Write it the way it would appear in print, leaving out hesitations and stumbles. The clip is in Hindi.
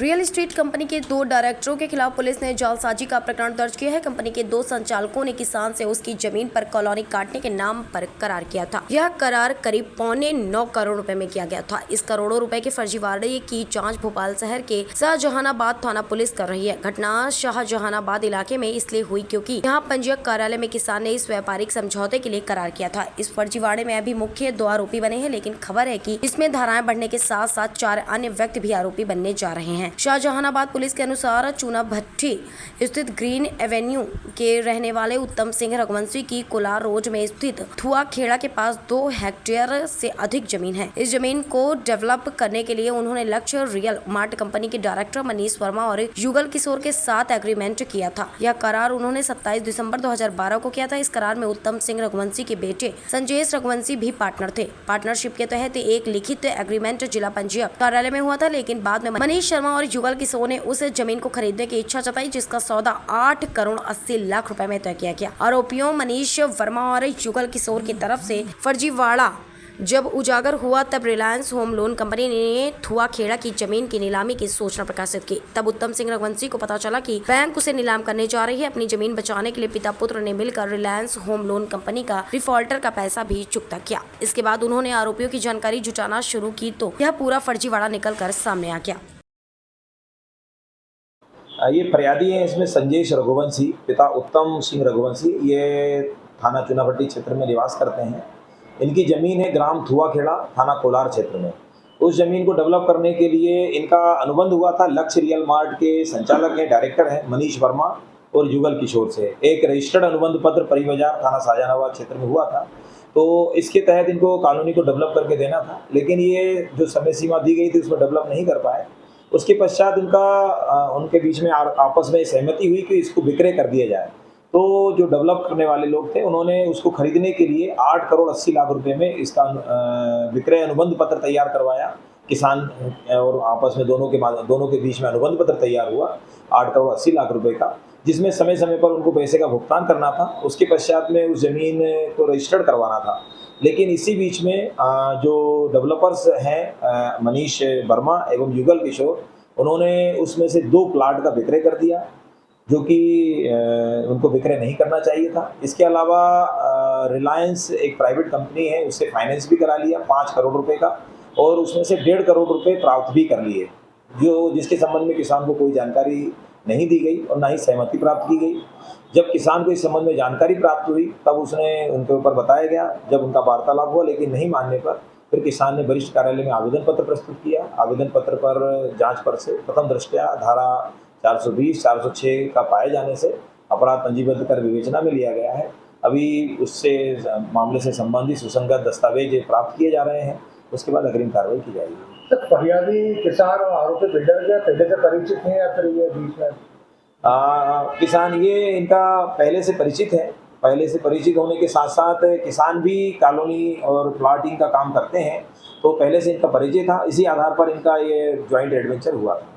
रियल एस्टेट कंपनी के 2 डायरेक्टरों के खिलाफ पुलिस ने जालसाजी का प्रकरण दर्ज किया है। कंपनी के 2 संचालकों ने किसान से उसकी जमीन पर कॉलोनी काटने के नाम पर करार किया था। यह करार करीब 8.25 करोड़ रुपए में किया गया था। इस करोड़ों रुपए के फर्जीवाड़े की जांच भोपाल शहर के शाहजहानाबाद थाना पुलिस कर रही है। घटना शाहजहानाबाद इलाके में इसलिए हुई क्योंकि यहाँ पंजीयक कार्यालय में किसान ने इस व्यापारिक समझौते के लिए करार किया था। इस फर्जीवाड़े में अभी मुख्य 2 आरोपी बने हैं, लेकिन खबर है कि इसमें धाराएं बढ़ने के साथ साथ 4 अन्य व्यक्ति भी आरोपी बनने जा रहे हैं। शाहजहानाबाद पुलिस के अनुसार चूना भट्टी स्थित ग्रीन एवेन्यू के रहने वाले उत्तम सिंह रघुवंशी की कोलार रोड में स्थित थुआ खेड़ा के पास 2 हेक्टेयर से अधिक जमीन है। इस जमीन को डेवलप करने के लिए उन्होंने लक्ष्य रियल मार्ट कंपनी के डायरेक्टर मनीष वर्मा और युगल किशोर के साथ एग्रीमेंट किया था। यह करार उन्होंने 27 दिसंबर 2012 को किया था। इस करार में उत्तम सिंह रघुवंशी के बेटे संजेश रघुवंशी भी पार्टनर थे। पार्टनरशिप के तहत एक लिखित एग्रीमेंट जिला पंजीयक कार्यालय में हुआ था, लेकिन बाद में मनीष शर्मा और युगल किशोर ने उस जमीन को खरीदने की इच्छा जताई, जिसका सौदा 8 करोड़ 80 लाख रुपए में तय किया गया। आरोपियों मनीष वर्मा और युगल किशोर की तरफ से फर्जीवाड़ा जब उजागर हुआ तब रिलायंस होम लोन कंपनी ने थुआ खेड़ा की जमीन की नीलामी की सूचना प्रकाशित की। तब उत्तम सिंह रघुवंशी को पता चला कि बैंक उसे नीलाम करने जा रही है। अपनी जमीन बचाने के लिए पिता पुत्र ने मिलकर रिलायंस होम लोन कंपनी का डिफॉल्टर का पैसा भी चुकता किया। इसके बाद उन्होंने आरोपियों की जानकारी जुटाना शुरू की तो यह पूरा फर्जीवाड़ा निकल कर सामने आ गया। ये फरियादी हैं, इसमें संजेश रघुवंशी पिता उत्तम सिंह रघुवंशी, ये थाना चूनाभट्टी क्षेत्र में निवास करते हैं। इनकी ज़मीन है ग्राम थुआखेड़ा, थाना कोलार क्षेत्र में। उस ज़मीन को डेवलप करने के लिए इनका अनुबंध हुआ था लक्ष्य रियल मार्ट के संचालक हैं, डायरेक्टर हैं मनीष वर्मा और युगल किशोर से। एक रजिस्टर्ड अनुबंध पत्र परिबाजार थाना शाहजहानाबाद क्षेत्र में हुआ था। तो इसके तहत इनको कॉलोनी को डेवलप करके देना था, लेकिन ये जो समय सीमा दी गई थी उसमें डेवलप नहीं कर पाए। उसके पश्चात उनके बीच में आपस में सहमति हुई कि इसको विक्रय कर दिया जाए। तो जो डेवलप करने वाले लोग थे उन्होंने उसको खरीदने के लिए 8 करोड़ 80 लाख रुपए में इसका विक्रय अनुबंध पत्र तैयार करवाया। किसान और आपस में दोनों के बीच में अनुबंध पत्र तैयार हुआ 8 करोड़ 80 लाख रुपए का, जिसमें समय समय पर उनको पैसे का भुगतान करना था। उसके पश्चात में उस जमीन को रजिस्टर्ड करवाना था। लेकिन इसी बीच में जो डेवलपर्स हैं मनीष वर्मा एवं युगल किशोर, उन्होंने उसमें से 2 प्लाट का विक्रय कर दिया, जो कि उनको विक्रय नहीं करना चाहिए था। इसके अलावा रिलायंस एक प्राइवेट कंपनी है, उससे फाइनेंस भी करा लिया 5 करोड़ रुपए का, और उसमें से 1.5 करोड़ रुपए प्राप्त भी कर लिए, जिसके संबंध में किसान को कोई जानकारी नहीं दी गई और ना ही सहमति प्राप्त की गई। जब किसान को इस संबंध में जानकारी प्राप्त हुई तब उनके ऊपर बताया गया, जब उनका वार्तालाप हुआ, लेकिन नहीं मानने पर फिर किसान ने वरिष्ठ कार्यालय में आवेदन पत्र प्रस्तुत किया। आवेदन पत्र पर जांच पर से प्रथम दृष्टया धारा 420, 406 का पाए जाने से अपराध पंजीबद्ध कर विवेचना में लिया गया है। अभी उससे मामले से संबंधित सुसंगत दस्तावेज प्राप्त किए जा रहे हैं, उसके बाद अग्रिम कार्रवाई की जाएगी। तो फरियादी किसान और आरोपी बिल्डर के पहले से परिचित हैं या फिर ये बीच में? किसान ये इनका पहले से परिचित है। पहले से परिचित होने के साथ साथ किसान भी कॉलोनी और प्लाटिंग का काम करते हैं, तो पहले से इनका परिचय था। इसी आधार पर इनका ये ज्वाइंट एडवेंचर हुआ था।